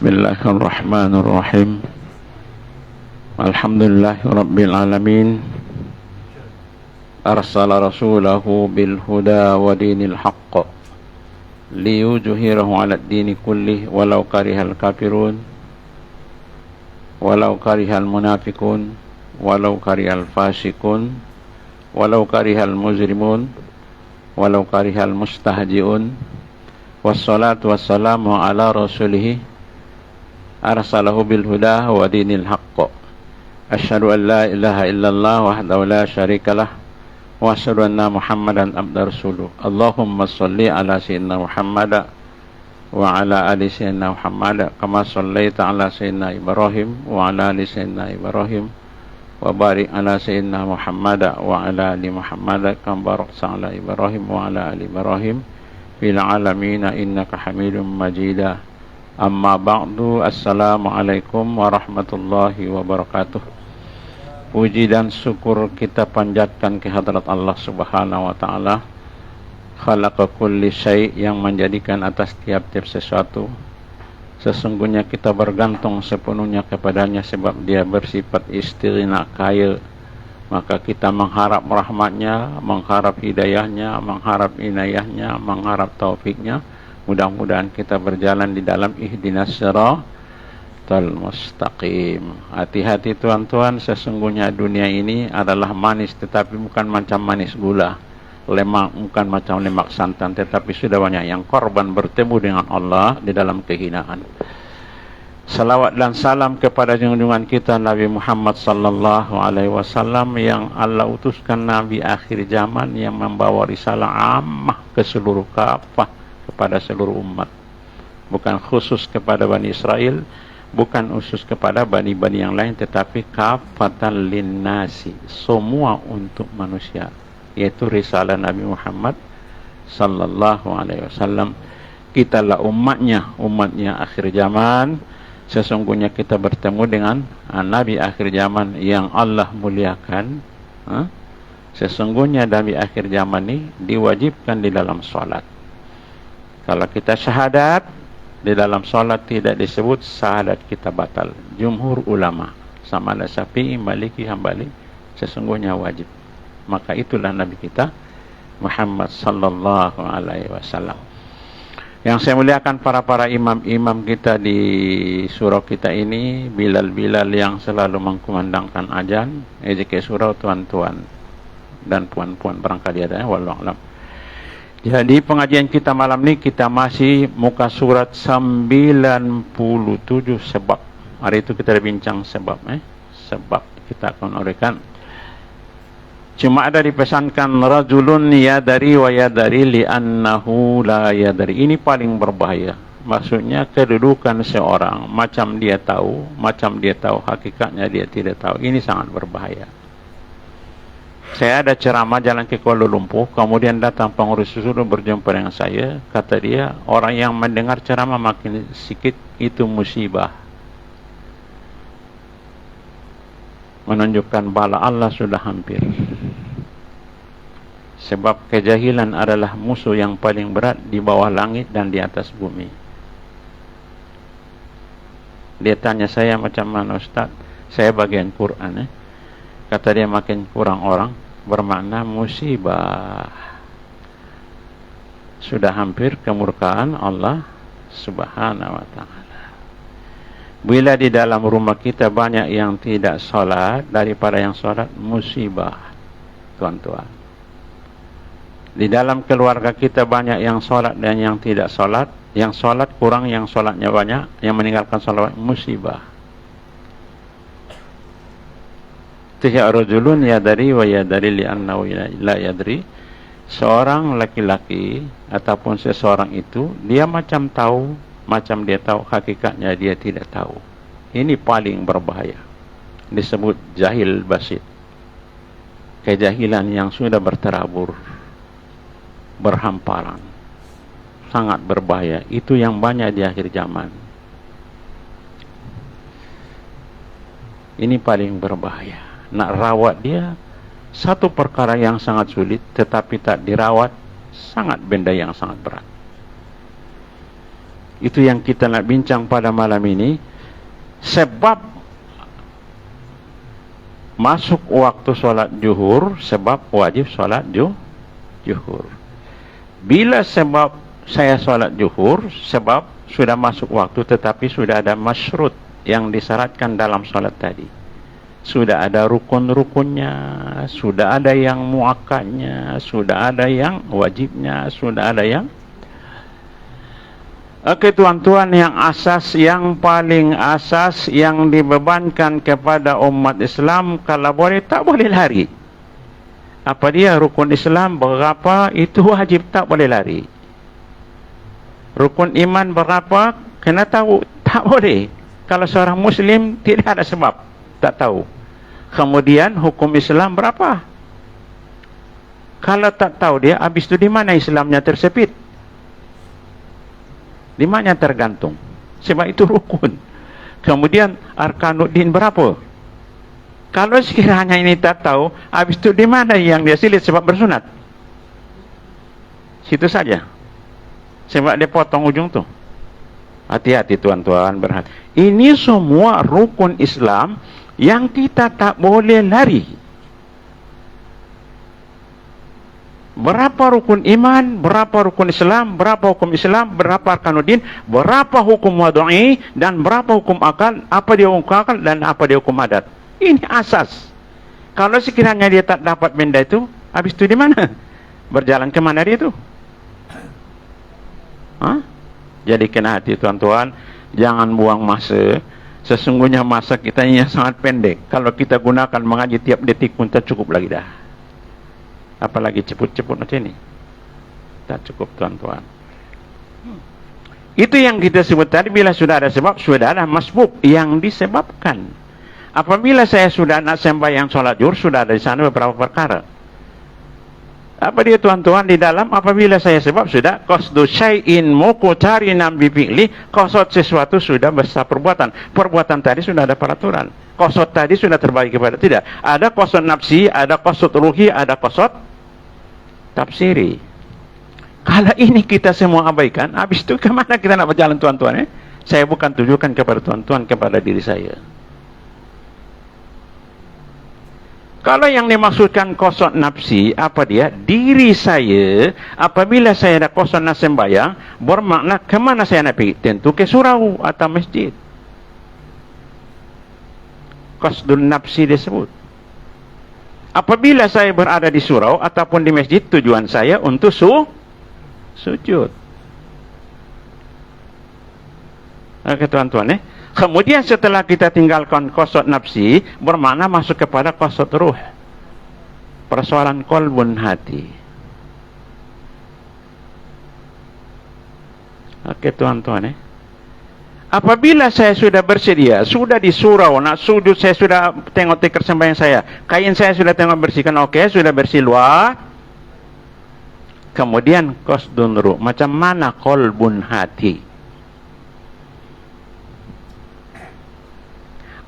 Bismillahirrahmanirrahim. Alhamdulillahirabbil alamin. Arsala rasulahu bil huda wa dinil haqq liyuzhirahu 'alad dini kullih walau karihal kafirun walau karihal munafiqun walau karihal fasiqun walau karihal mujrimun walau karihal mustahji'un. Wassalatu wassalamu ala rasulih arsalahu bil huda wa dinil haqq. Asyhadu an la ilaha illallah wahdahu la syarikalah wa asyhadu anna Muhammadan abduhu rasuluh. Allahumma shalli ala sayyidina Muhammad wa ala ali sayyidina Muhammad kama shallaita ala sayyidina Ibrahim wa ala ali sayyidina Ibrahim wa barik ala sayyidina Muhammad wa ala ali Muhammad kama barakta ala Ibrahim wa ala ali Ibrahim fil alamin innaka Hamidum Majidah. Amma ba'du. Assalamualaikum warahmatullahi wabarakatuh. Puji dan syukur kita panjatkan kehadrat Allah Subhanahu wa taala, khalaqa kulli syai', yang menjadikan atas tiap-tiap sesuatu. Sesungguhnya kita bergantung sepenuhnya kepadanya sebab dia bersifat istighna, kaya. Maka kita mengharap rahmatnya, mengharap hidayahnya, mengharap inayahnya, mengharap taufiknya. Mudah-mudahan kita berjalan di dalam ihdinas siratal mustaqim. Hati-hati tuan-tuan, sesungguhnya dunia ini adalah manis, tetapi bukan macam manis gula. Lemak bukan macam lemak santan, tetapi sudah banyak yang korban bertemu dengan Allah di dalam kehinaan. Salawat dan salam kepada junjungan kita Nabi Muhammad sallallahu alaihi wasallam, yang Allah utuskan Nabi akhir zaman, yang membawa risalah ammah ke seluruh kafah, kepada seluruh umat, bukan khusus kepada Bani Israel, bukan khusus kepada bani-bani yang lain, tetapi kafatan linnasi, semua untuk manusia, yaitu risalah Nabi Muhammad sallallahu alaihi wasallam. Kitalah umatnya akhir zaman. Sesungguhnya kita bertemu dengan Nabi akhir zaman yang Allah muliakan. Sesungguhnya Nabi akhir zaman ini diwajibkan di dalam salat. Kalau kita syahadat, di dalam solat tidak disebut syahadat kita batal. Jumhur ulama, sama ada Syafi'i, Maliki, Hambali, sesungguhnya wajib. Maka itulah Nabi kita Muhammad sallallahu alaihi wasallam. Yang saya muliakan para imam-imam kita di surau kita ini, Bilal-Bilal yang selalu mengkumandangkan azan, ejeke surau tuan-tuan dan puan-puan barangkali ada, wallahu a'lam. Jadi pengajian kita malam ini kita masih muka surat 97 sebab. Hari itu kita bincang sebab, sebab kita akan uraikan. Cuma ada dipesankan rajulun yadari wa yadari li'annahu la yadari. Ini paling berbahaya. Maksudnya kedudukan seorang, macam dia tahu hakikatnya dia tidak tahu. Ini sangat berbahaya. Saya ada ceramah jalan ke Kuala Lumpur, kemudian datang pengurus susunan berjumpa dengan saya. Kata dia, orang yang mendengar ceramah makin sikit itu musibah, menunjukkan bala Allah sudah hampir. Sebab kejahilan adalah musuh yang paling berat di bawah langit dan di atas bumi. Dia tanya saya, macam mana Ustaz? Saya bagian Quran. Kata dia, makin kurang orang, bermakna musibah. Sudah hampir kemurkaan Allah Subhanahu wa ta'ala. Bila di dalam rumah kita banyak yang tidak salat daripada yang salat, musibah tuan-tuan. Di dalam keluarga kita banyak yang salat dan yang tidak salat. Yang salat kurang, yang salatnya banyak, yang meninggalkan salat, musibah. Tiha rajulun yadari wa yadari li'annahu la yadri. Seorang laki-laki ataupun seseorang itu, dia macam tahu, macam dia tahu, hakikatnya dia tidak tahu. Ini paling berbahaya. Disebut jahil basit. Kejahilan yang sudah berterabur, berhamparan. Sangat berbahaya. Itu yang banyak di akhir zaman. Ini paling berbahaya. Nak rawat dia satu perkara yang sangat sulit, tetapi tak dirawat sangat benda yang sangat berat. Itu yang kita nak bincang pada malam ini. Sebab masuk waktu solat zuhur, sebab wajib solat zuhur. Bila sebab saya solat zuhur, sebab sudah masuk waktu tetapi sudah ada masyrut yang disyaratkan dalam solat tadi. Sudah ada rukun-rukunnya, sudah ada yang muakkadnya, sudah ada yang wajibnya, sudah ada yang tuan-tuan, yang asas, yang paling asas yang dibebankan kepada umat Islam, kalau boleh tak boleh lari. Apa dia rukun Islam berapa, itu wajib tak boleh lari. Rukun iman berapa, kena tahu, tak boleh. Kalau seorang Muslim tidak ada sebab, tak tahu. Kemudian hukum Islam berapa? Kalau tak tahu dia, habis itu di mana Islamnya tersepit? Di mana tergantung? Sebab itu rukun. Kemudian arkanuddin berapa? Kalau sekiranya ini tak tahu, habis itu di mana yang dia silit sebab bersunat? Situ saja. Sebab dia potong ujung tu. Hati-hati tuan-tuan, berhati. Ini semua rukun Islam yang kita tak boleh lari. Berapa rukun iman, berapa rukun Islam, berapa hukum Islam, berapa arkanuddin, berapa hukum wad'i, dan berapa hukum akal, apa dia hukum akal dan apa dia hukum adat. Ini asas. Kalau sekiranya dia tak dapat benda itu, habis itu di mana? Berjalan ke mana dia itu? Jadi kena hati tuan-tuan, jangan buang masa. Sesungguhnya masa kita ini sangat pendek. Kalau kita gunakan mengaji tiap detik pun tak cukup lagi dah. Apalagi ceput-ceput macam ini, tak cukup tuan-tuan. Itu yang kita sebut tadi, bila sudah ada sebab, sudah ada masbuk yang disebabkan. Apabila saya sudah nak sembahyang solat zuhur, sudah ada di sana beberapa perkara. Apa dia tuan-tuan di dalam? Apabila saya sebab, sudah qasdu syai'in muqtarinan bi fi'li, qasad sesuatu sudah besar perbuatan. Perbuatan tadi sudah ada peraturan. Qasad tadi sudah terbagi kepada tidak. Ada qasad nafsi, ada qasad ruhi, ada qasad tafsiri. Kalau ini kita semua abaikan, habis itu kemana kita nak berjalan tuan-tuan? Saya bukan tujukan kepada tuan-tuan, kepada diri saya. Kalau yang dimaksudkan qasad nafsi, apa dia? Diri saya, apabila saya ada qasad nak sembahyang, bermakna kemana saya nak pergi? Tentu ke surau atau masjid. Qasdun nafsi disebut. Apabila saya berada di surau ataupun di masjid, tujuan saya untuk sujud. Oke tuan-tuan, kemudian setelah kita tinggalkan qasad nafsi, bermakna masuk kepada qasad ruh. Persoalan qalbun, hati. Oke tuan-tuan, apabila saya sudah bersedia, sudah di surau, nak sujud, saya sudah tengok tikar sembahyang saya, kain saya sudah tengok bersihkan, oke, sudah bersih luar. Kemudian qasdun ruh, macam mana qalbun, hati.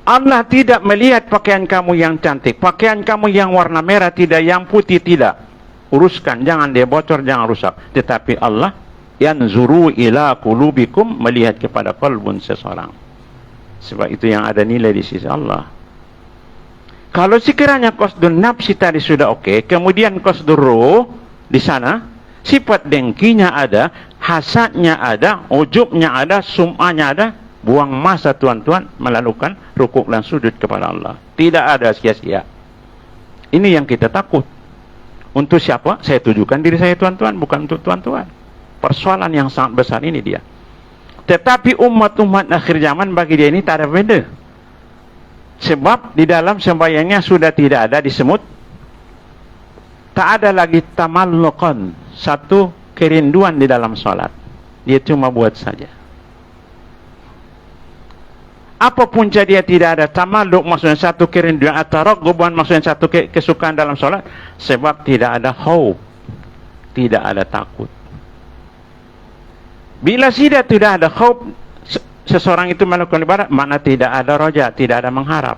Allah tidak melihat pakaian kamu yang cantik, pakaian kamu yang warna merah tidak, yang putih tidak. Uruskan, jangan dia bocor, jangan rusak. Tetapi Allah yanzuru ila qulubikum, melihat kepada qalbun seseorang. Sebab itu yang ada nilai di sisi Allah. Kalau sekiranya qasdun nafsi tadi sudah oke, kemudian qasdun ruh di sana, sifat dengkinya ada, hasadnya ada, ujubnya ada, sum'anya ada. Buang masa tuan-tuan melakukan rukuk dan sujud kepada Allah. Tidak ada sia-sia. Ini yang kita takut. Untuk siapa? Saya tujukan diri saya tuan-tuan, bukan untuk tuan-tuan. Persoalan yang sangat besar ini dia. Tetapi umat-umat akhir zaman bagi dia ini tak ada beda. Sebab di dalam sembahyangnya sudah tidak ada disemut. Tak ada lagi tamalluqan, satu kerinduan di dalam solat. Dia cuma buat saja. Apa punca dia tidak ada tamalluq, maksudnya satu kerinduan, atau raghaban, maksudnya satu kesukaan dalam solat? Sebab tidak ada khauf, tidak ada takut. Bila tidak ada khauf, seseorang itu melakukan ibadah, mana tidak ada roja, tidak ada mengharap.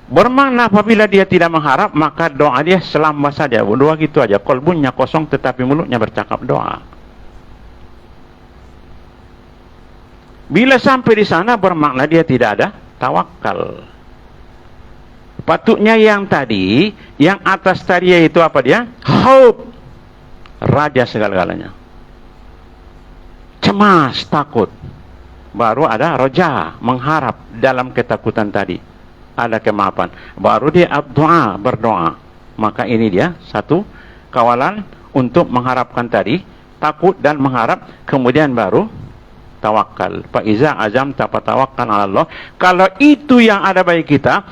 Bermakna apabila dia tidak mengharap, maka doa dia selamba saja, doa gitu aja, qalbunya kosong tetapi mulutnya bercakap doa. Bila sampai di sana bermakna dia tidak ada tawakal. Patutnya yang tadi, yang atas tadi yaitu apa dia? Khauf, raja segala-galanya. Cemas, takut. Baru ada roja, mengharap dalam ketakutan tadi. Ada kemaafan. Baru dia doa, berdoa. Maka ini dia satu kawalan untuk mengharapkan tadi, takut dan mengharap, kemudian baru tawakal. Fa iza azamta fatawakkal 'ala Allah. Kalau itu yang ada bagi kita,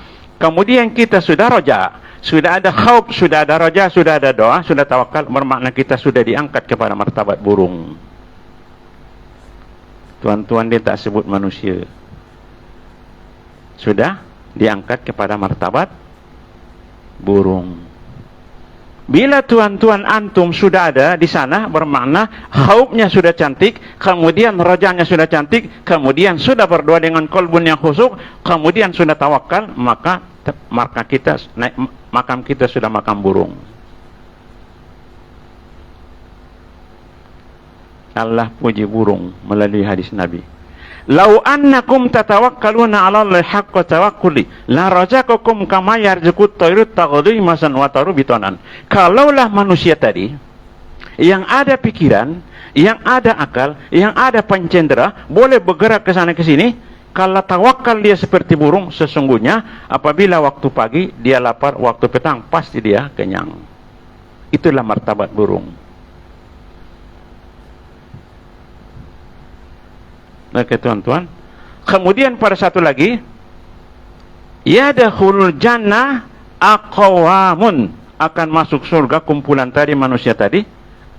kemudian kita sudah roja, sudah ada khauf, sudah ada roja, sudah ada doa, sudah tawakal, bermakna kita sudah diangkat kepada martabat burung. Tuan-tuan, dia tak sebut manusia. Sudah diangkat kepada martabat burung. Bila tuan-tuan antum sudah ada di sana, bermakna khaufnya sudah cantik, kemudian rojanya sudah cantik, kemudian sudah berdoa dengan qalbun yang khusyuk, kemudian sudah tawakal, maka kita naik makam, kita sudah makam burung. Allah puji burung melalui hadis Nabi. Lau annakum tatawakkaluna 'ala Allahi haqqa tawakkuli la razaqakum kama yarzuqut tayru taghdu masan wa taru bitonan. Kalaulah manusia tadi yang ada pikiran, yang ada akal, yang ada pencendera, boleh bergerak ke sana ke sini, kalau tawakal dia seperti burung, sesungguhnya apabila waktu pagi dia lapar, waktu petang pasti dia kenyang. Itulah martabat burung. Oke tuan-tuan. Kemudian pada satu lagi, yadkhulul jannah aqwamun, akan masuk surga kumpulan tadi manusia tadi,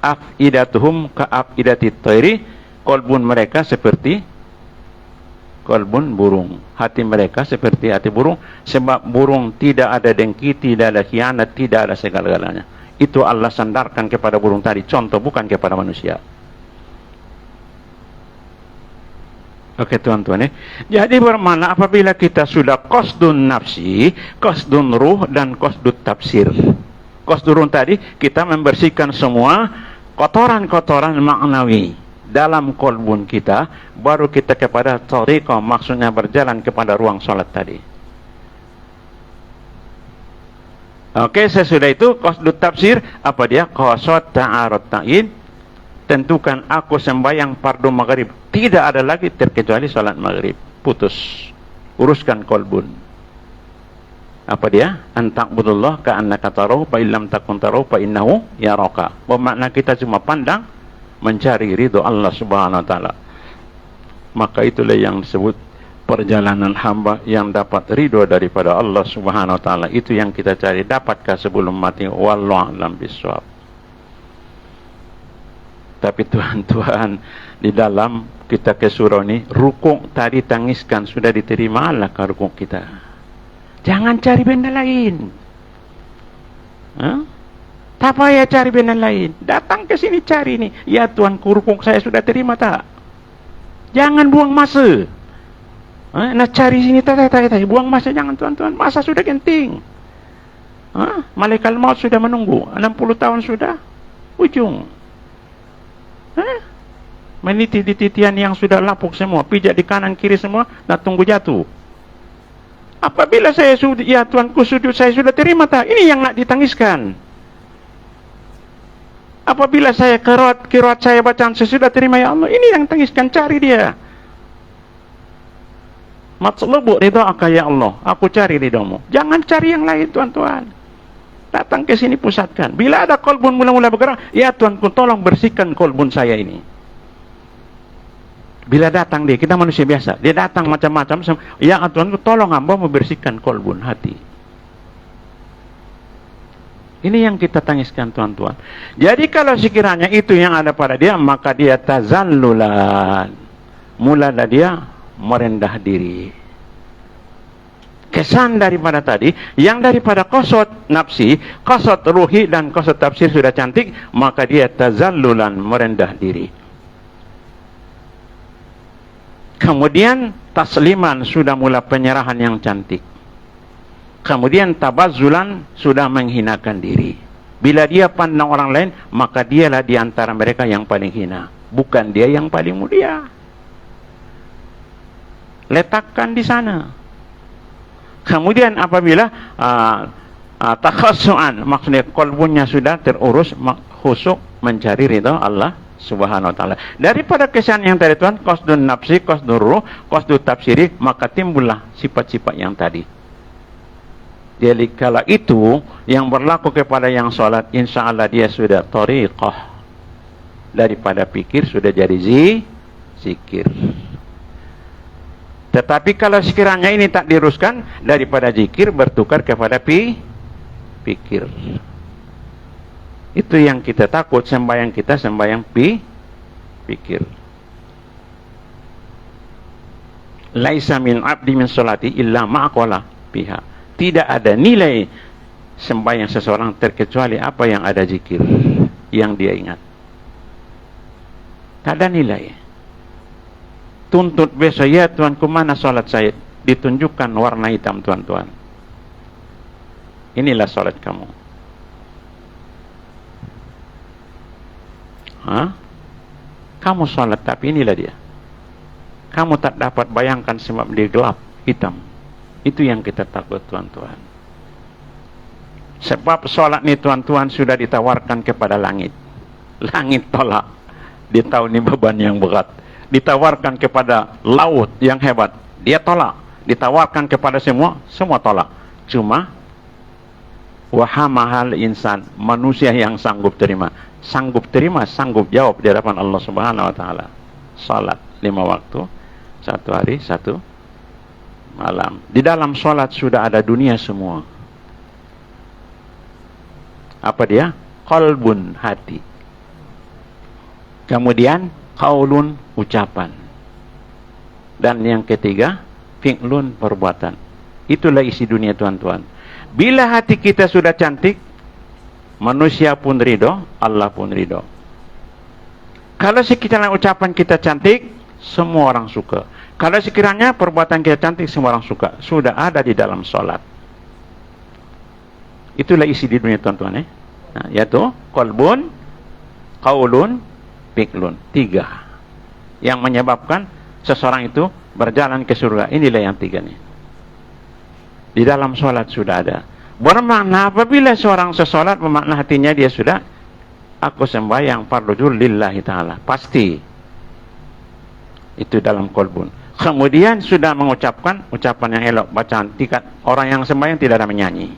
afidatuhum ka afidatit thairi, qalbun mereka seperti qalbun burung, hati mereka seperti hati burung, sebab burung tidak ada dengki, tidak ada khianat, tidak ada segala-galanya. Itu Allah sandarkan kepada burung tadi, contoh, bukan kepada manusia. Oke tuan-tuan, jadi bermakna apabila kita sudah qasdun nafsi, qasdun ruh, dan qasdut tafsir. Qasdun tadi kita membersihkan semua kotoran-kotoran maknawi dalam kolbun kita, baru kita kepada tariqah, maksudnya berjalan kepada ruang salat tadi. Oke, sesudah itu qasdut tafsir, apa dia? Qasad ta'arud ta'in, tentukan aku sembahyang fardu maghrib, tidak ada lagi terkecuali salat maghrib, putus, uruskan kolbun. Apa dia? Anta'budullah ka'annaka tarahu fa illam takun tarahu fa innahu yaraka. Bermakna kita cuma pandang mencari ridho Allah Subhanahu wa taala. Maka itulah yang disebut perjalanan hamba yang dapat ridho daripada Allah Subhanahu wa taala. Itu yang kita cari, dapatkah sebelum mati? Wallahu a'lam bishawab. Tapi tuan-tuan, di dalam kita ke surau ini, rukuk tadi tangiskan, sudah diterima Allah ke rukuk kita. Jangan cari benda lain. Tak payah cari benda lain. Datang ke sini cari nih. Ya Tuanku, rukuk saya sudah terima tak? Jangan buang masa. Nak cari sini tak. Buang masa jangan tuan-tuan. Masa sudah genting. Malaikat maut sudah menunggu. 60 tahun sudah. Ujung. Meniti di titian yang sudah lapuk semua, pijak di kanan kiri semua, dan tunggu jatuh. Apabila saya sujud, ya Tuanku sujud saya sudah terima tak? Ini yang nak ditangiskan. Apabila saya kirat saya bacaan saya sudah terima ya Allah, ini yang tangiskan, cari dia. Matlubu ridha'aka ya Allah, aku cari ridhamu. Jangan cari yang lain tuan-tuan. Datang ke sini, pusatkan. Bila ada kolbun mula-mula bergerak, ya Tuanku tolong bersihkan kolbun saya ini. Bila datang dia, kita manusia biasa, dia datang macam-macam, ya Tuanku tolong hamba membersihkan kolbun hati. Ini yang kita tangiskan tuan-tuan. Jadi kalau sekiranya itu yang ada pada dia, maka dia tazallulan. Mulalah dia merendah diri. Kesan daripada tadi, yang daripada qasad nafsi, qasad ruhi, dan qasad tafsir sudah cantik, maka dia tazallulan, merendah diri. Kemudian tasliman, sudah mula penyerahan yang cantik. Kemudian tabazzulan, sudah menghinakan diri. Bila dia pandang orang lain, maka dialah di antara mereka yang paling hina, bukan dia yang paling mulia. letakkan di sana. Kemudian apabila takhassu'an, maksudnya qalbunya sudah terurus, khusyuk mencari ridha Allah Subhanahu wa taala. Daripada kesan yang tadi Tuhan, qasdun nafsi, qasdun ruh, qasdun tafsiri, maka timbullah sifat-sifat yang tadi. Jadi kalau itu yang berlaku kepada yang salat, insya Allah dia sudah tariqah. Daripada pikir sudah jadi zikir. Tetapi kalau sekiranya ini tak diruskan, daripada zikir bertukar kepada pikir. Itu yang kita takut, sembahyang kita sembahyang pikir. Laisa min abdi min salati illa ma'aqala biha. Tidak ada nilai sembahyang seseorang terkecuali apa yang ada zikir yang dia ingat. Tak ada nilai. Tuntut besok, ya Tuanku, mana salat saya? Ditunjukkan warna hitam, tuan-tuan. Inilah salat kamu. Kamu salat tapi inilah dia. Kamu tak dapat bayangkan sebab dia gelap, hitam. Itu yang kita takut, tuan-tuan. Sebab salat ni, tuan-tuan, sudah ditawarkan kepada langit. Langit tolak. Dia tahu ni beban yang berat. Ditawarkan kepada laut yang hebat, dia tolak. Ditawarkan kepada semua tolak. Cuma wahamahal insan, manusia yang sanggup terima, sanggup jawab di hadapan Allah Subhanahu wa taala. Salat 5 waktu, 1 hari 1 malam. Di dalam salat sudah ada dunia semua. Apa dia? Qalbun, hati. Kemudian qaulun, ucapan. Dan yang ketiga, fi'lun, perbuatan. Itulah isi dunia, tuan-tuan. Bila hati kita sudah cantik, manusia pun ridho, Allah pun ridho. Kalau sekiranya ucapan kita cantik, semua orang suka. Kalau sekiranya perbuatan kita cantik, semua orang suka. Sudah ada di dalam salat. Itulah isi di dunia, tuan-tuan. Nah, yaitu qalbun, qaulun, fi'lun. 3 yang menyebabkan seseorang itu berjalan ke surga. Inilah yang 3 nih. Di dalam salat sudah ada. Bermakna apabila seorang sesolat, bermakna hatinya dia sudah, aku sembahyang fardu lillahi ta'ala. Pasti. Itu dalam qalbun. Kemudian sudah mengucapkan ucapan yang elok, bacaan tingkat. Orang yang sembahyang tidak ada menyanyi.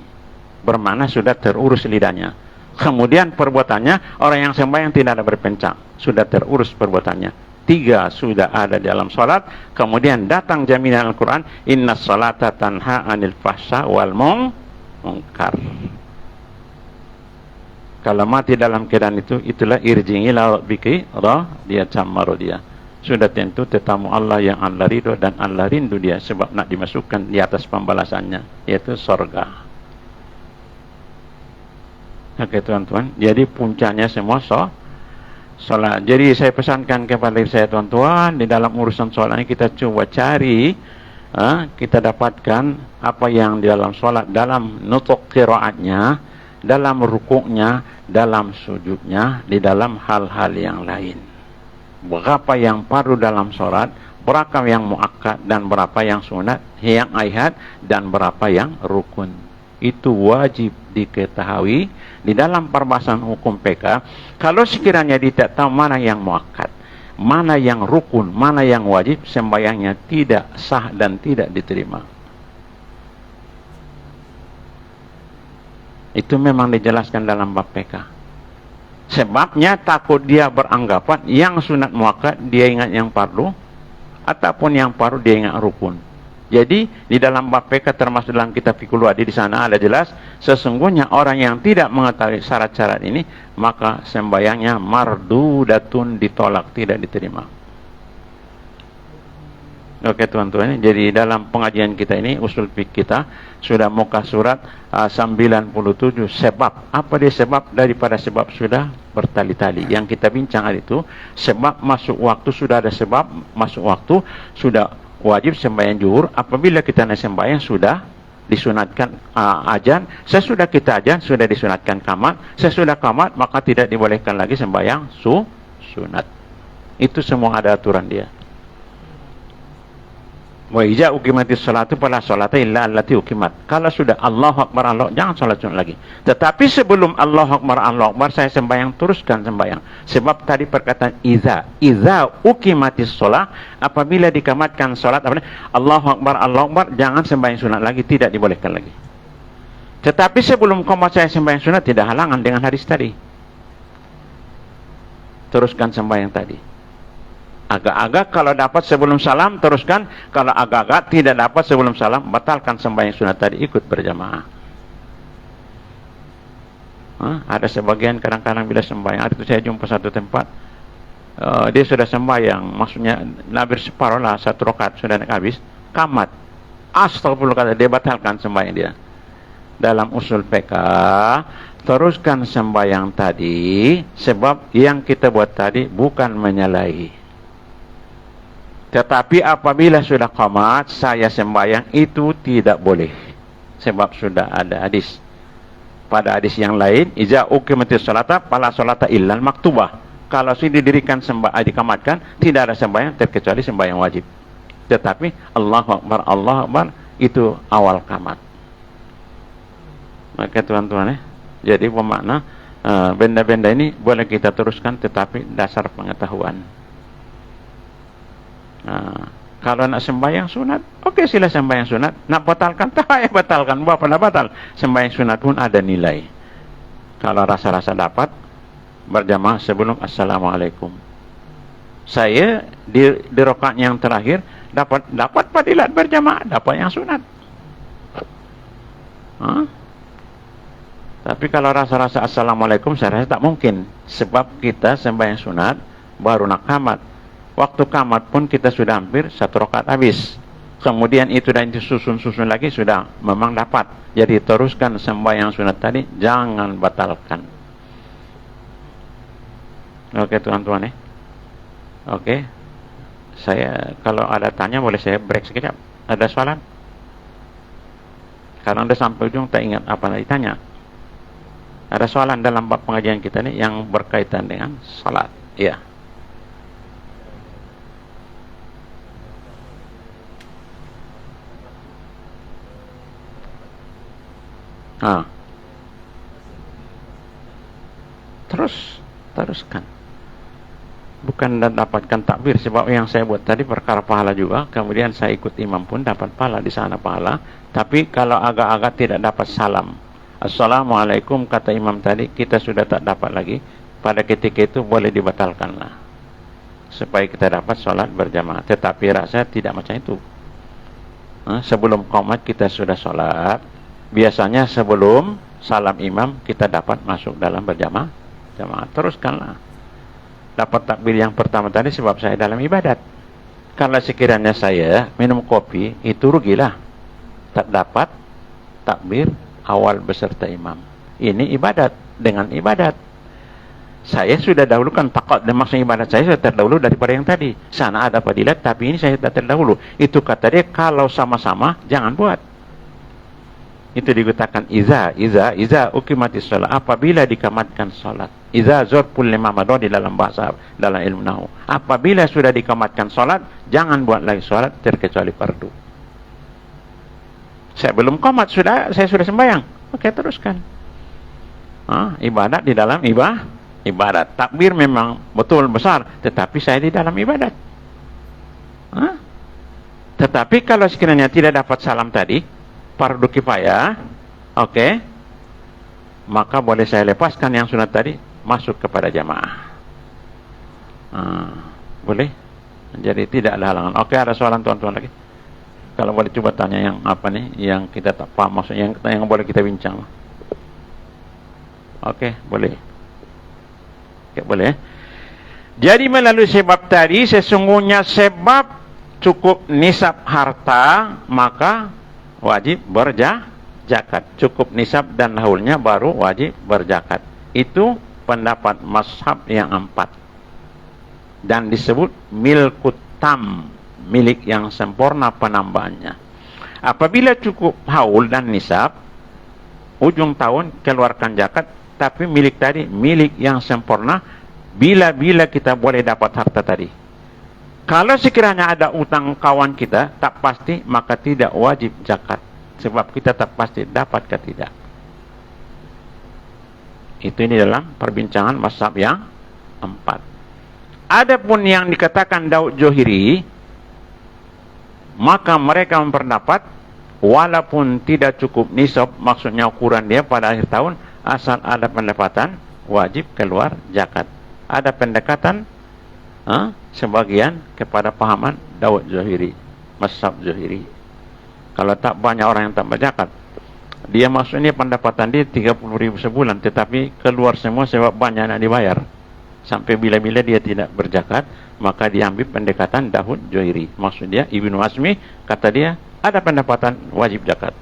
Bermakna sudah terurus lidahnya. Kemudian perbuatannya, orang yang sembahyang tidak ada berpencang, sudah terurus perbuatannya. 3 sudah ada dalam salat. Kemudian datang jaminan Al-Quran, inna salata tanha anil fahsya wal munkar. Kalau mati dalam keadaan itu, itulah irji'i la rabbiki radiyatan dia. Sudah tentu tetamu Allah yang Allah ridho dan Allah rindu dia, sebab nak dimasukkan di atas pembalasannya, yaitu surga. Oke, tuan-tuan, jadi puncaknya semua salat. Jadi saya pesankan kepada saya, tuan-tuan, di dalam urusan salat ini kita coba cari, kita dapatkan apa yang di dalam salat, dalam nutuk qiraatnya, dalam rukuknya, dalam sujudnya, di dalam hal-hal yang lain. Berapa yang fardu dalam salat, berapa yang muakkad, dan berapa yang sunat, yang ayat, dan berapa yang rukun. Itu wajib diketahui di dalam perbahasan hukum PK. Kalau sekiranya dia tidak tahu mana yang muakkad, mana yang rukun, mana yang wajib, sembahyangnya tidak sah dan tidak diterima. Itu memang dijelaskan dalam bab PK. Sebabnya takut dia beranggapan yang sunat muakkad dia ingat yang fardu, ataupun yang fardu dia ingat rukun. Jadi di dalam bab PK termasuk dalam kitab Fiqhul Wadi, di sana ada jelas sesungguhnya orang yang tidak mengetahui syarat-syarat ini, maka sembahyangnya mardudatun, ditolak, tidak diterima. Oke, tuan-tuan, jadi dalam pengajian kita ini, usul fiqh kita sudah muka surat 97 sebab. Apa dia sebab? Daripada sebab sudah bertali-tali. Yang kita bincang hari itu, sebab masuk waktu, sudah ada sebab masuk waktu, sudah wajib sembahyang zuhur. Apabila kita nak sembahyang sudah disunatkan ajan, sesudah kita ajan sudah disunatkan qamat, sesudah qamat maka tidak dibolehkan lagi sembahyang sunat. Itu semua ada aturan dia. Wa iza uqimatis salatu fala salata illa allati uqimat. Kalau sudah Allahu Akbar, Allah, jangan salat sunat lagi. Tetapi sebelum Allahu Akbar, Allahu Akbar, saya sembahyang, teruskan sembahyang. Sebab tadi perkataan iza uqimatis shalah, apabila dikamatkan salat, Allahu Akbar, Allahu Akbar, jangan sembahyang sunat lagi, tidak dibolehkan lagi. Tetapi sebelum qamat saya sembahyang sunat, tidak halangan dengan hadis tadi. Teruskan sembahyang tadi. Agak-agak kalau dapat sebelum salam, teruskan. Kalau agak-agak tidak dapat sebelum salam, batalkan sembahyang sunat tadi, ikut berjamaah. Ada sebagian kadang-kadang bila sembahyang, hari itu saya jumpa satu tempat, dia sudah sembahyang, maksudnya nabir separuh lah, satu rakaat sudah naik habis, kamat, astagfirullah, kata dia, batalkan sembahyang dia. Dalam usul fiqh, teruskan sembahyang tadi, sebab yang kita buat tadi bukan menyalahi. Tetapi apabila sudah qamat, saya sembahyang, itu tidak boleh. Sebab sudah ada hadis. Pada hadis yang lain, iza uqimatis salata fala salata illal maktubah. Kalau sudah didirikan dikamatkan, tidak ada sembahyang terkecuali sembahyang wajib. Tetapi Allahu Akbar, Allahu Akbar, itu awal qamat. Maka tuan-tuan, jadi bermakna benda-benda ini boleh kita teruskan, tetapi dasar pengetahuan. Kalau nak sembahyang sunat, okey, sila sembahyang sunat. Nak batalkan, tak payah batalkan. Buat apa nak batal? Sembahyang sunat pun ada nilai. Kalau rasa-rasa dapat, berjamaah sebelum Assalamualaikum. Saya di rakaat yang terakhir dapat fadilat berjamaah, dapat yang sunat. Tapi kalau rasa-rasa Assalamualaikum, saya rasa tak mungkin. Sebab kita sembahyang sunat baru nak qamat. Waktu qamat pun kita sudah hampir satu rakaat habis. Kemudian itu dan itu susun-susun lagi, sudah memang dapat. Jadi teruskan sembahyang sunat tadi, jangan batalkan. Oke tuan-tuan, Oke. Saya kalau ada tanya boleh saya break sekejap. Ada soalan? Karena anda sampai ujung tak ingat apa yang ditanya. Ada soalan dalam bab pengajian kita ini yang berkaitan dengan salat? Ya. Teruskan. Bukan dapatkan takbir, sebab yang saya buat tadi perkara pahala juga. Kemudian saya ikut imam pun dapat pahala di sana pahala. Tapi kalau agak-agak tidak dapat salam, Assalamualaikum, kata imam tadi, kita sudah tak dapat lagi. Pada ketika itu boleh dibatalkanlah, supaya kita dapat sholat berjamaah. Tetapi rasa tidak macam itu. Sebelum qamat kita sudah sholat. Biasanya sebelum salam imam kita dapat masuk dalam berjamaah. Teruskanlah. Dapat takbir yang pertama tadi sebab saya dalam ibadat. Kalau sekiranya saya minum kopi, itu rugilah. Tak dapat takbir awal beserta imam. Ini ibadat dengan ibadat. Saya sudah dahulukan takut, dan maksud ibadat saya sudah terdahulu daripada yang tadi. Sana ada fadilat, tapi ini saya sudah terdahulu. Itu kata dia, kalau sama-sama jangan buat. Itu dikatakan iza uqimatis shalah, apabila dikamatkan salat. Iza zarful limamadon di dalam bahasa, dalam ilmu nahwu. Apabila sudah dikamatkan salat, jangan buat lagi salat terkecuali fardu. Saya belum qamat, saya sudah sembahyang. Oke, teruskan. Ibadat di dalam ibadat. Takbir memang betul besar, tetapi saya di dalam ibadat. Tetapi kalau sekiranya tidak dapat salam tadi, fardu kifayah, oke, maka boleh saya lepaskan yang sunat tadi, masuk kepada jamaah. Boleh. Jadi tidak ada halangan. Oke, ada soalan tuan-tuan lagi? Kalau boleh coba tanya yang apa nih, yang kita tak paham, maksudnya yang boleh kita bincang. Oke, boleh. Oke, boleh. Jadi melalui sebab tadi, sesungguhnya sebab cukup nisab harta, maka wajib berzakat. Cukup nisab dan haulnya baru wajib berzakat. Itu pendapat mazhab yang 4. Dan disebut milkut tam, milik yang sempurna penambahannya. Apabila cukup haul dan nisab, ujung tahun keluarkan zakat, tapi milik tadi milik yang sempurna bila-bila kita boleh dapat harta tadi. Kalau sekiranya ada utang kawan kita tak pasti, maka tidak wajib zakat, sebab kita tak pasti dapat ke tidak. Itu ini dalam perbincangan mazhab yang 4. Adapun yang dikatakan Daud Johiri, maka mereka memperdapat walaupun tidak cukup nisab, maksudnya ukuran dia pada akhir tahun, asal ada pendapatan wajib keluar zakat. Ada pendekatan sebagian kepada pahaman Daud Johiri, mazhab Johiri. Kalau tak banyak orang yang tak berzakat, dia maksudnya pendapatan dia 30.000 sebulan, tetapi keluar semua sebab banyak nak dibayar. Sampai bila-bila dia tidak berzakat, maka diambil pendekatan Daud Johiri. Maksud dia, Ibnu Azmi kata dia ada pendapatan wajib zakat.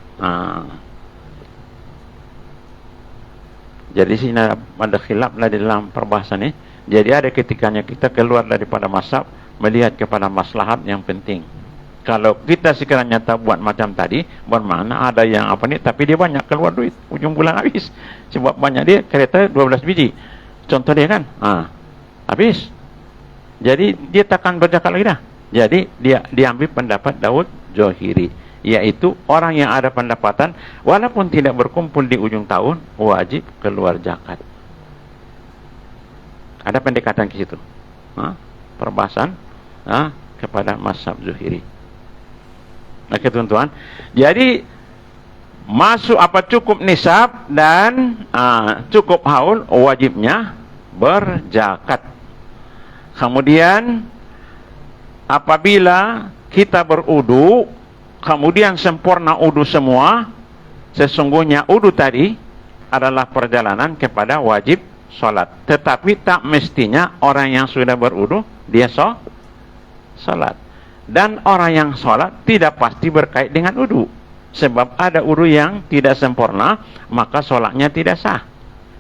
Jadi sini ada khilaf lah di dalam perbahasan ini. Jadi ada ketikanya kita keluar daripada mazhab, melihat kepada maslahat yang penting. Kalau kita sekiranya tak buat macam tadi, bermakna ada yang apa ni, tapi dia banyak keluar duit, ujung bulan habis. Sebab banyak dia kereta 12 biji. Contoh dia kan, habis. Jadi dia takkan berzakat lagi dah. Jadi dia diambil pendapat Daud Johiri, yaitu orang yang ada pendapatan walaupun tidak berkumpul di ujung tahun wajib keluar zakat. Ada pendekatan ke situ, perbahasan kepada mazhab Johiri. Oke tuan-tuan, jadi masuk apa cukup nisab dan cukup haul, wajibnya berzakat. Kemudian apabila kita berudu, kemudian sempurna udu semua, sesungguhnya udu tadi adalah perjalanan kepada wajib solat. Tetapi tak mestinya orang yang sudah berudu dia solat. Dan orang yang solat tidak pasti berkait dengan udu. Sebab ada udu yang tidak sempurna, maka solatnya tidak sah.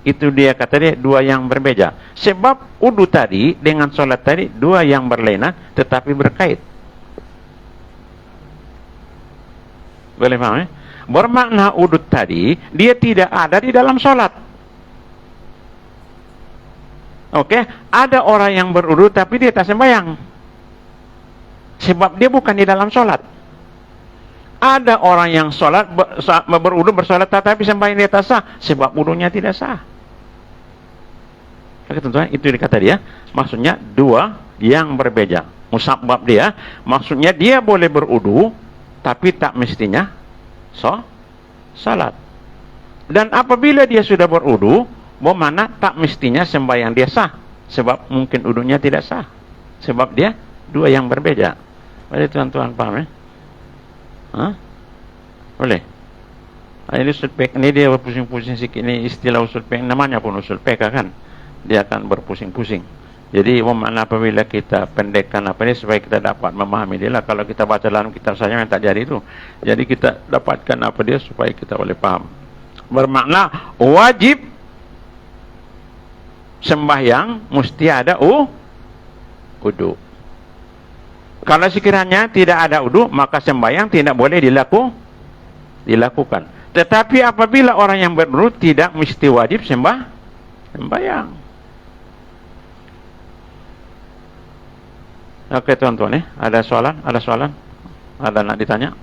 Itu dia kata dia dua yang berbeda. Sebab udu tadi dengan solat tadi dua yang berlainan tetapi berkait. Boleh paham? Bermakna udu tadi dia tidak ada di dalam solat. Oke, ada orang yang berudu tapi dia tak sembahyang, sebab dia bukan di dalam solat. Ada orang yang solat berudu bersolat tetapi sembahyang dia tak sah, sebab udunya tidak sah. Oke tentunya itu dikata dia. Maksudnya dua yang berbeda. Musabab dia, maksudnya dia boleh berudu tapi tak mestinya salat. Dan apabila dia sudah berudu, mana tak mestinya sembahyang dia sah, sebab mungkin udunya tidak sah, sebab dia dua yang berbeda. Boleh tuan-tuan paham boleh? Ini usul fiqh, ini dia berpusing-pusing sikit. Ini istilah usul fiqh, namanya pun usul fiqh kan, dia akan berpusing-pusing. Jadi makna apabila kita pendekkan apa ini supaya kita dapat memahami dia lah. Kalau kita baca dalam kitab saja yang tak jadi itu, jadi kita dapatkan apa dia supaya kita boleh paham. Bermakna wajib sembahyang mesti ada udu. Kalau sekiranya tidak ada udu, maka sembahyang tidak boleh dilakukan. Tetapi apabila orang yang berudu tidak mesti wajib sembahyang. Oke tuan-tuan, ada soalan? Ada nak ditanya?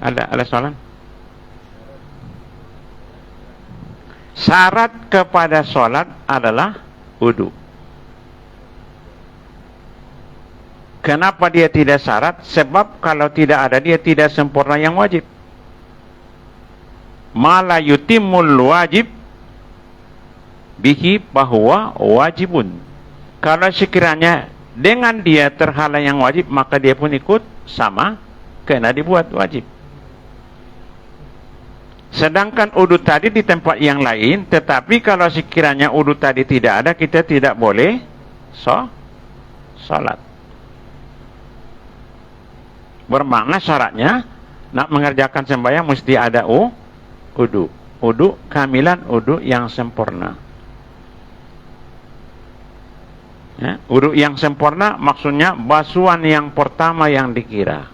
Ada soalan? Syarat kepada solat adalah wudu. Kenapa dia tidak syarat? Sebab kalau tidak ada dia tidak sempurna yang wajib. Mala yutimul wajib bihi bahwa wajibun. Kalau sekiranya dengan dia terhalang yang wajib, maka dia pun ikut sama, kena dibuat wajib. Sedangkan udu tadi di tempat yang lain, tetapi kalau sekiranya udu tadi tidak ada, kita tidak boleh salat. Bermakna syaratnya nak mengerjakan sembahyang mesti ada udu. Udu kamilan, udu yang sempurna. Ya, wudu yang sempurna maksudnya basuhan yang pertama yang dikira.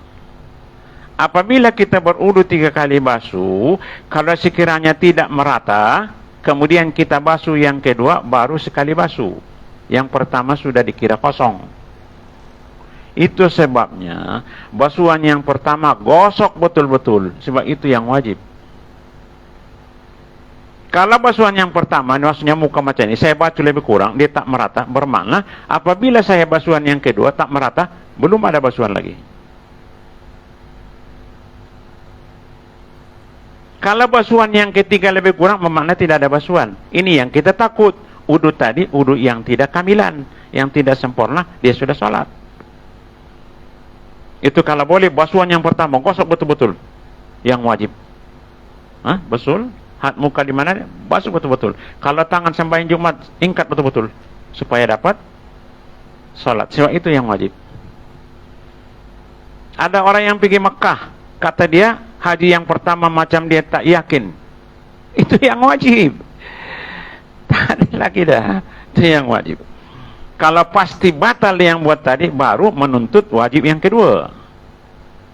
Apabila kita berudu 3 kali basuh, kalau sekiranya tidak merata, kemudian kita basuh yang kedua, baru sekali basuh. Yang pertama sudah dikira kosong. Itu sebabnya basuhan yang pertama gosok betul-betul, sebab itu yang wajib. Kalau basuhan yang pertama, maksudnya muka macam ini, saya basuh lebih kurang, dia tak merata, bermakna apabila saya basuhan yang kedua tak merata, belum ada basuhan lagi. Kalau basuhan yang ketiga lebih kurang, bermakna tidak ada basuhan. Ini yang kita takut. Wudu tadi, wudu yang tidak kamilan, yang tidak sempurna, dia sudah sholat. Itu kalau boleh, basuhan yang pertama, gosok betul-betul, yang wajib. Betul? Hat muka di mana, basuh betul-betul. Kalau tangan sembahyang Jumat, ingkat betul-betul supaya dapat salat. Sebab itu yang wajib. Ada orang yang pergi Mekah, kata dia haji yang pertama macam dia tak yakin. Itu yang wajib. Tak ada lagi dah. Itu yang wajib. Kalau pasti batal yang buat tadi, baru menuntut wajib yang kedua.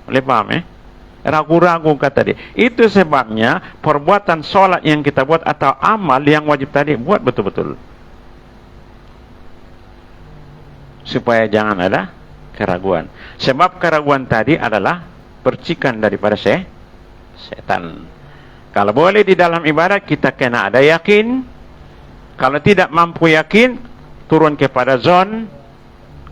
Boleh paham Ragu-ragu kata dia. Itu sebabnya perbuatan solat yang kita buat atau amal yang wajib tadi, buat betul-betul. Supaya jangan ada keraguan. Sebab keraguan tadi adalah percikan daripada setan. Kalau boleh di dalam ibadat kita kena ada yakin. Kalau tidak mampu yakin, turun kepada zon,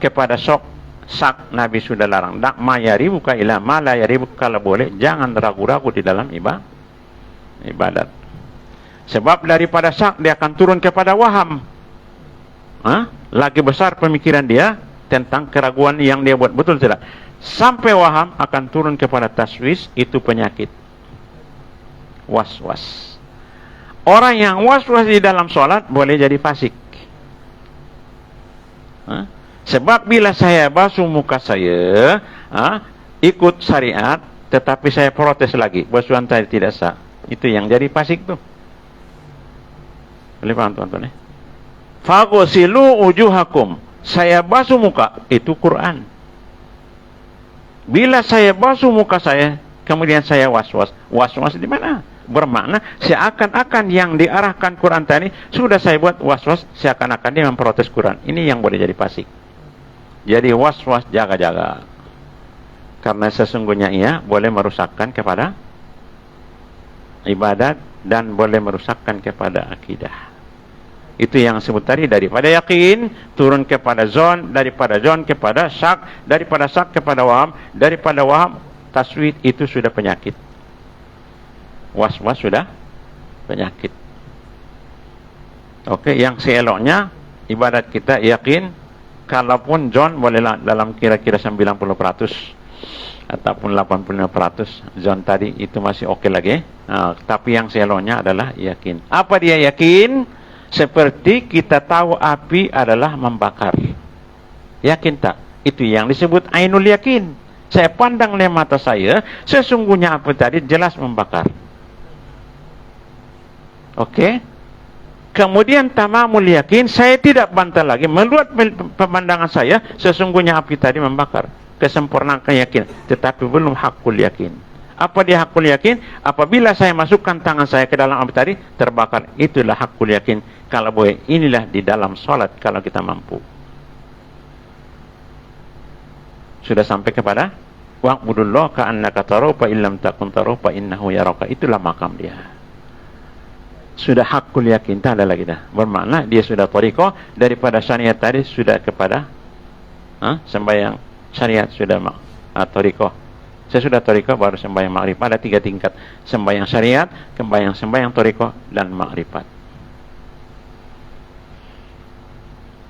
kepada sok. Sak Nabi sudah larang. Dak ma yaribuka ila ma la yaribuka. Kalau boleh jangan ragu-ragu di dalam ibadat. Sebab daripada sak dia akan turun kepada waham. Lagi besar pemikiran dia tentang keraguan yang dia buat, betul tidak? Sampai waham akan turun kepada taswis, itu penyakit. Was-was. Orang yang was-was di dalam sholat boleh jadi fasik. Sebab bila saya basuh muka saya, ikut syariat, tetapi saya protes lagi, basuhan tadi tidak sah. Itu yang jadi fasik tuh. Boleh paham tuan-tuan Faghsilu wujuhakum. Saya basuh muka, itu Quran. Bila saya basuh muka saya, kemudian saya was-was. Was-was di mana? Bermakna seakan-akan yang diarahkan Quran tadi sudah saya buat was-was, seakan-akan dia memprotes Quran. Ini yang boleh jadi fasik. Jadi was-was, jaga-jaga. Karena sesungguhnya ia boleh merusakkan kepada ibadat dan boleh merusakkan kepada akidah. Itu yang sebut tadi, daripada yakin turun kepada zon, daripada zon kepada syak, daripada syak kepada waham, daripada waham taswid. Itu sudah penyakit. Was-was sudah penyakit. Oke, yang seeloknya ibadat kita yakin. Kalaupun zon bolehlah dalam kira-kira 90% ataupun 85%, zon tadi itu masih oke lagi. Tapi yang seeloknya adalah yakin. Apa dia yakin? Seperti kita tahu api adalah membakar. Yakin tak? Itu yang disebut ainul yakin. Saya pandang oleh mata saya, sesungguhnya api tadi jelas membakar. Oke? Kemudian tamamul yakin, saya tidak bantah lagi. Menurut pemandangan saya, sesungguhnya api tadi membakar. Kesempurnaan keyakinan, tetapi belum hakul yakin. Apa dia hakul yakin? Apabila saya masukkan tangan saya ke dalam api tadi, terbakar. Itulah hakul yakin. Kalau boleh, inilah di dalam sholat kalau kita mampu. Sudah sampai kepada wa'budullah ka'annaka tarahu fa illam takun tarahu fa innahu yaraka. Itulah makam dia. Sudah hakul yakin, tak ada lagi dah. Bermakna dia sudah tariqah, daripada syariat tadi sudah kepada sembahyang syariat, sudah tariqah. Saya sudah tariqah baru sembahyang makrifat. Ada 3 tingkat: sembahyang syariat, sembahyang tariqah, dan makrifat.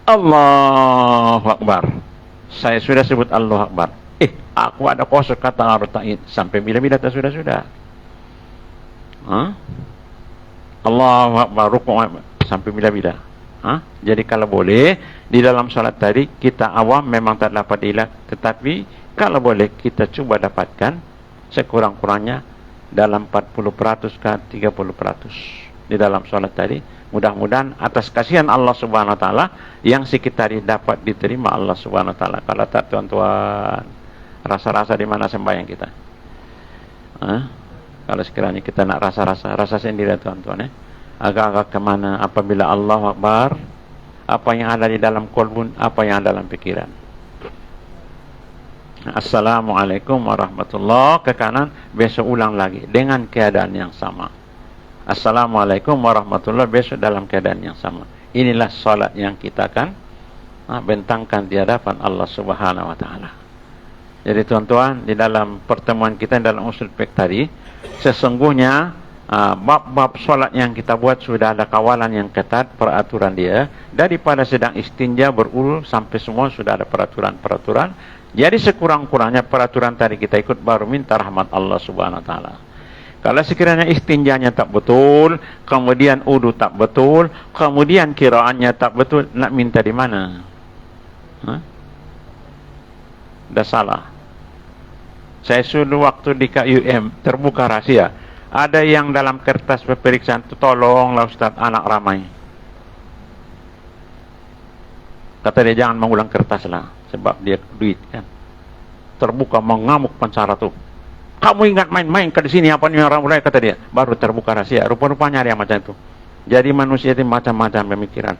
Allahu Akbar. Saya sudah sebut Allahu Akbar. Aku ada kosong kata arta'id. Sampai bila-bila tak sudah-sudah. Allahu Akbar, rukuk sampai bila-bila. Jadi kalau boleh di dalam salat tadi kita awam memang tak dapat ilat, tetapi kalau boleh kita cuba dapatkan sekurang-kurangnya dalam 40% ke 30%. di dalam sholat tadi. Mudah-mudahan atas kasihan Allah Subhanahu wa taala yang sikit tadi dapat diterima Allah Subhanahu wa taala. Kalau tak tuan-tuan, rasa-rasa di mana sembahyang kita? Kalau sekiranya kita nak rasa sendiri tuan-tuan, agak-agak kemana apabila Allah Akbar, apa yang ada di dalam kolbun, apa yang ada dalam pikiran. Assalamualaikum warahmatullahi, ke kanan, besok ulang lagi dengan keadaan yang sama. Assalamualaikum warahmatullahi, besok dalam keadaan yang sama. Inilah salat yang kita akan bentangkan di hadapan Allah Subhanahu wa taala. Jadi tuan-tuan, di dalam pertemuan kita dalam usul fiqh tadi, sesungguhnya bab-bab solat yang kita buat sudah ada kawalan yang ketat, peraturan dia. Daripada sedang istinja berul sampai semua sudah ada peraturan-peraturan. Jadi sekurang-kurangnya peraturan tadi kita ikut, baru minta rahmat Allah Subhanahu wa taala. Kalau sekiranya istinjanya tak betul, kemudian wudu tak betul, kemudian kiraannya tak betul, nak minta di mana? Dah salah. Saya sudah waktu di KUM terbuka rahasia. Ada yang dalam kertas pemeriksaan itu, tolonglah Ustaz, anak ramai. Kata dia jangan mengulang kertas lah, sebab dia duit kan. Terbuka mengamuk pencara tuh. Kamu ingat main-main ke di sini apa nih orang mulai, kata dia. Baru terbuka rahasia. Rupa-rupanya ada yang macam itu. Jadi manusia itu macam-macam pemikiran.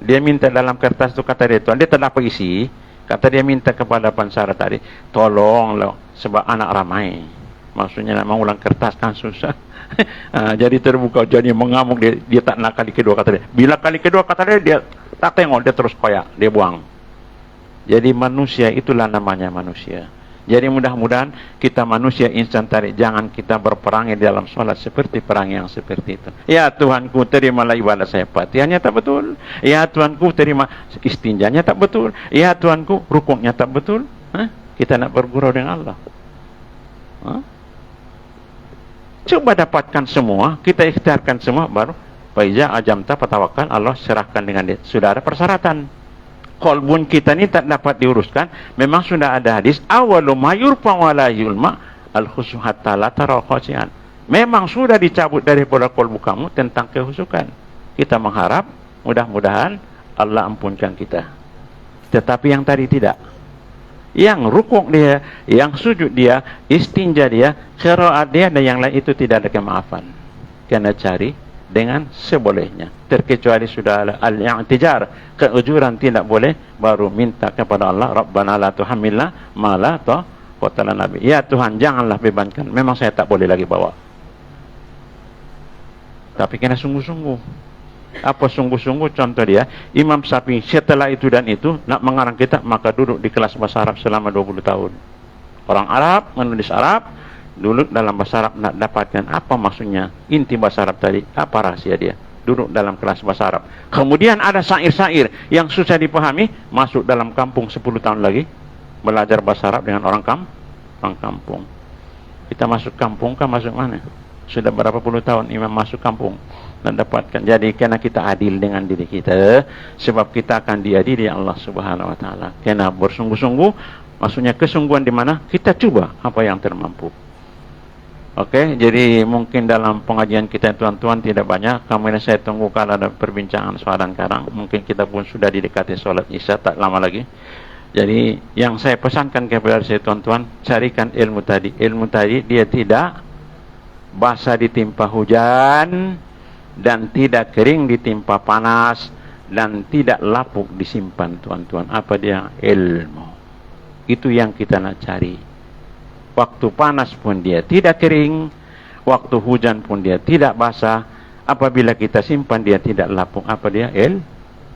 Dia minta dalam kertas itu, kata dia tuan, dia tak dapat isi. Kata dia minta kepada pencara tadi, tolonglah sebab anak ramai. Maksudnya nak mengulang kertas kan susah. Jadi terbuka, jadi mengamuk dia tak nak kali kedua, kata dia. Bila kali kedua, kata dia tak tengok, dia terus koyak, dia buang. Jadi manusia itulah namanya manusia. Jadi mudah-mudahan kita manusia insan tarik, jangan kita berperang di dalam sholat seperti perang yang seperti itu. Ya Tuhanku, terimalah ibadah saya, Fatihahnya tak betul. Ya Tuhanku, terima istinjanya tak betul. Ya Tuhanku, rukuknya tak betul. Kita nak bergurau dengan Allah. Coba dapatkan semua, kita ikhtiarkan semua, baru faiza ajamta fatawakal, Allah serahkan dengan dia. Sudah ada persyaratan. Kolbun kita ni tak dapat diuruskan. Memang sudah ada hadis, awalu ma yurfa wa la yulma al-khusu hatta la tara khasian. Memang sudah dicabut daripada kolbu kamu tentang kehusukan. Kita mengharap mudah-mudahan Allah ampunkan kita. Tetapi yang tadi tidak. Yang rukuk dia, yang sujud dia, istinja dia, qiraat dia dan yang lain itu tidak ada kemaafan. Kena cari dengan sebolehnya. Terkecuali sudah al-i'tijar, keujuran tidak boleh, baru minta kepada Allah, Rabbana la tuhammilna ma la taqata lana bi. Ya Tuhan, janganlah bebankan, memang saya tak boleh lagi bawa. Tapi kena sungguh-sungguh. Apa sungguh-sungguh? Contoh dia, Imam Syafi'i setelah itu dan itu nak mengarang kitab, maka duduk di kelas bahasa Arab selama 20 tahun. Orang Arab menulis Arab, dulu dalam bahasa Arab nak dapatkan apa maksudnya inti bahasa Arab tadi, apa rahasia dia, duduk dalam kelas bahasa Arab. Kemudian ada syair-syair yang susah dipahami, masuk dalam kampung 10 tahun lagi belajar bahasa Arab dengan orang kampung. Kita masuk kampung kan masuk mana? Sudah berapa puluh tahun imam masuk kampung dan dapatkan. Jadi kena kita adil dengan diri kita, sebab kita akan diadili Allah Subhanahu wa taala. Kena bersungguh-sungguh, maksudnya kesungguhan di mana kita cuba apa yang termampu. Okey, jadi mungkin dalam pengajian kita tuan-tuan tidak banyak. Kemudian saya tunggu kalau ada perbincangan soal dan karang. Mungkin kita pun sudah didekati solat Isya tak lama lagi. Jadi yang saya pesankan kepada saya tuan-tuan, carikan ilmu tadi. Ilmu tadi dia tidak basah ditimpa hujan dan tidak kering ditimpa panas dan tidak lapuk disimpan tuan-tuan. Apa dia? Ilmu. Itu yang kita nak cari. Waktu panas pun dia tidak kering, waktu hujan pun dia tidak basah. Apabila kita simpan dia tidak lapuk. Apa dia?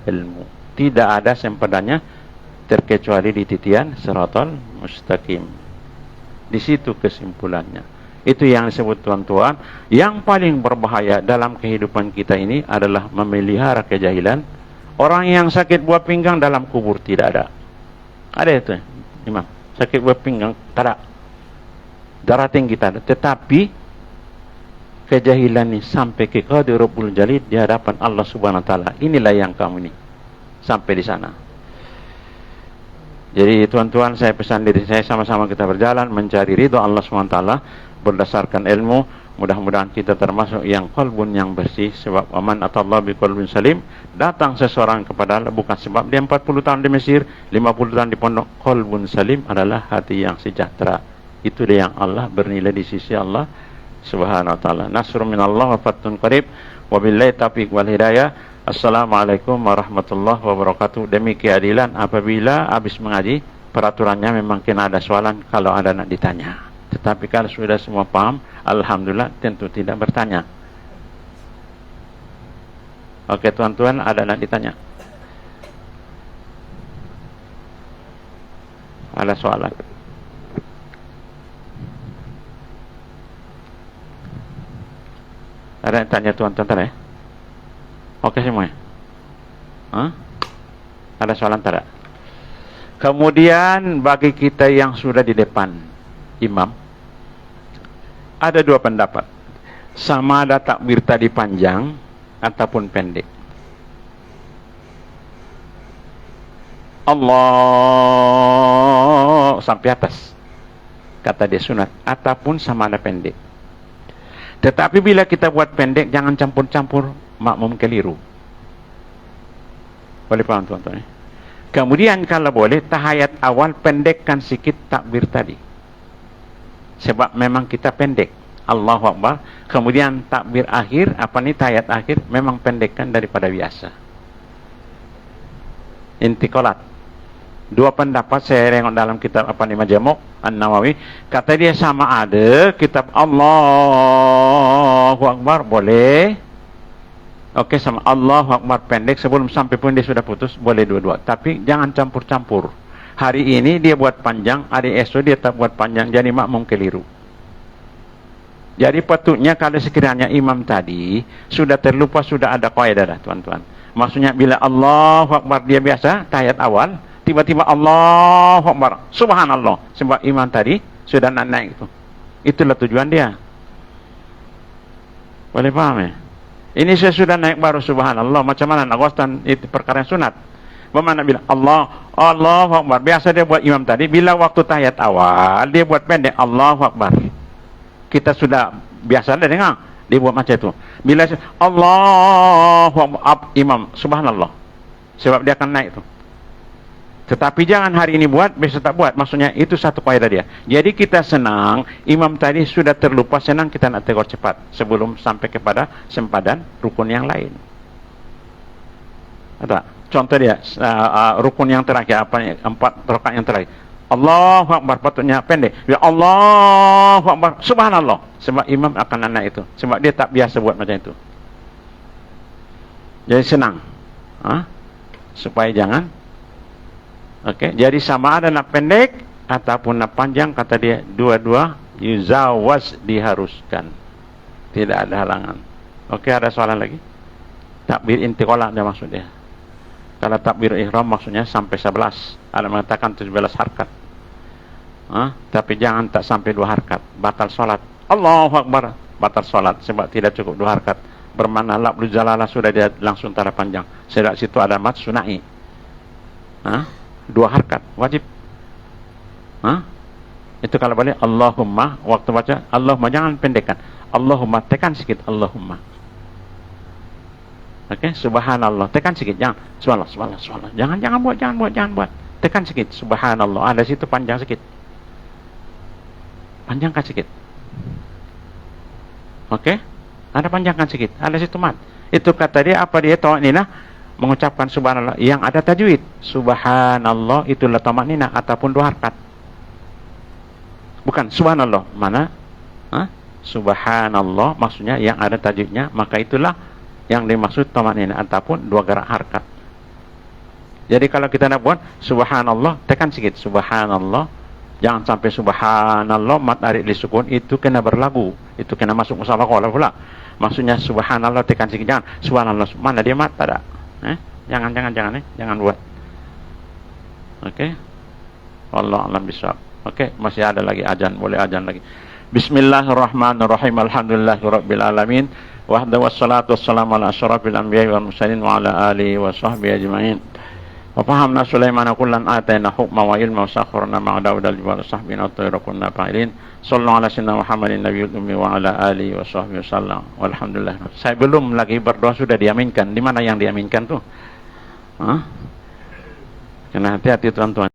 Ilmu. Tidak ada sempadannya terkecuali di titian siratal mustaqim. Di situ kesimpulannya. Itu yang disebut tuan-tuan, yang paling berbahaya dalam kehidupan kita ini adalah memelihara kejahilan. Orang yang sakit buah pinggang dalam kubur tidak ada. Ada itu, Imam. Sakit buah pinggang tak ada. Darah tinggi tak ada. Tetapi kejahilan ini sampai ke Qadirul Jalid di hadapan Allah Subhanahu wa taala. Inilah yang kamu ini. Sampai di sana. Jadi tuan-tuan, saya pesan diri saya, sama-sama kita berjalan mencari ridha Allah Subhanahu wa taala. berdasarkan ilmu. Mudah-mudahan kita termasuk yang qalbun yang bersih. Sebab aman atallah biqalbin salim, datang seseorang kepada Allah bukan sebab dia 40 tahun di Mesir, 50 tahun di pondok. Qalbun salim adalah hati yang sejahtera. Itu dia yang Allah bernilai di sisi Allah Subhanahu wa taala. Nasrun minallah wa fathun qarib. Wabillahi taufiq wal hidayah. Assalamualaikum warahmatullahi wabarakatuh. Demi keadilan, apabila habis mengaji, peraturannya memang kena ada soalan kalau ada nak ditanya. Tetapi kalau sudah semua paham, alhamdulillah, tentu tidak bertanya. Oke tuan-tuan, ada nak ditanya? Ada soalan? Ada yang tanya tuan-tuan ya? Oke semuanya? Ada soalan tak? Kemudian bagi kita yang sudah di depan imam, ada dua pendapat. Sama ada takbir tadi panjang ataupun pendek. Allah sampai atas, kata dia sunat, ataupun sama ada pendek. Tetapi bila kita buat pendek, jangan campur-campur, makmum keliru. Boleh paham tuan-tuan? Kemudian kalau boleh, tahiyat awal pendekkan sikit takbir tadi. Sebab memang kita pendek, Allahu Akbar. Kemudian takbir akhir, tahiyat akhir, memang pendekkan daripada biasa. Intikolat. Dua pendapat saya tengok dalam kitab Majmu' An-Nawawi. Kata dia sama ada kitab Allahu Akbar boleh. Okey, sama Allahu Akbar pendek sebelum sampai pun dia sudah putus, boleh dua-dua. Tapi jangan campur-campur. Hari ini dia buat panjang, hari esok dia tak buat panjang, jadi makmum keliru. Jadi patutnya kalau sekiranya imam tadi sudah terlupa, sudah ada kaidah dah tuan-tuan. Maksudnya bila Allahu Akbar dia biasa tahiyat awal, tiba-tiba Allahu Akbar, subhanallah, sebab imam tadi sudah naik itu. Itulah tujuan dia. Boleh paham ya? Ini saya sudah naik baru subhanallah, macam mana nak wastan itu perkara yang sunat. Bagaimana bila Allahu Akbar, biasa dia buat imam tadi, bila waktu tahiyat awal dia buat pendek Allahu Akbar. Kita sudah biasa dah dengar dia buat macam itu. Bila Allahu Akbar imam subhanallah, sebab dia akan naik itu. Tetapi jangan hari ini buat, besok tak buat. Maksudnya itu satu kaidah dia. Jadi kita senang, imam tadi sudah terlupa, senang kita nak tegur cepat sebelum sampai kepada sempadan rukun yang lain. Ada contoh dia, rukun yang terakhir, 4 rakaat yang terakhir. Allahu Akbar patutnya pendek. Ya Allahu Akbar subhanallah, sebab imam akan naik itu. Sebab dia tak biasa buat macam itu. Jadi senang. Supaya jangan. Okey, jadi sama ada nak pendek ataupun nak panjang, kata dia dua-dua yuzawaz, diharuskan. Tidak ada halangan. Okey, ada soalan lagi? Takbir intiqalah dia maksud dia. Kalau takbir ihram maksudnya sampai 11. Ada mengatakan 17 harkat. Tapi jangan tak sampai 2 harkat. Batal solat. Allahu Akbar, batal solat sebab tidak cukup 2 harkat. Bermakna lafzul jalalah sudah dia langsung tanda panjang. Sebab situ ada mad sunai. 2 harkat wajib. Itu kalau boleh Allahumma, waktu baca Allahumma jangan pendekkan. Allahumma tekan sikit Allahumma. Okey, subhanallah tekan sikit, jangan subhanallah. Jangan buat. Tekan sikit subhanallah. Ada situ panjang sikit. Panjangkan sikit. Okey? Ada panjangkan sikit. Ada situ mad. Itu kata dia apa dia tawaninah mengucapkan subhanallah yang ada tajwid. Subhanallah itulah tamakninah ataupun 2 harkat. Bukan subhanallah. Mana? Subhanallah maksudnya yang ada tajwidnya, maka itulah yang dimaksud tamakninah ataupun 2 gerak harkat. Jadi kalau kita nak buat subhanallah, tekan sikit subhanallah. Jangan sampai subhanallah mat arik li sukun, itu kena berlagu. Itu kena masuk musabaqah pula. Maksudnya subhanallah tekan sikit, jangan subhanallah. Mana dia mat? Tak ada. Jangan buat. Okey. Allah alam bisawab. Okey, masih ada lagi azan, boleh azan lagi. Bismillahirrahmanirrahim. Alhamdulillahirabbil alamin. Wahdahu wassalatu wassalamu ala asyrafil anbiya'i wal mursalin wa ala alihi wa sahbihi ajmain. Wa fahamna Sulaiman kullan atayna hukma wa ilma wa sakharna ma'a Dawud al-jibala sahbina wa tayra kunna fa'ilin. Sallallahu ala sayyidina Muhammadin nabiyil ummi wa ala alihi wa sahbihi wasallam. Walhamdulillah. Saya belum lagi berdoa sudah diaminkan. Di mana yang diaminkan tuh? Hah? Karena hati-hati tuan-tuan.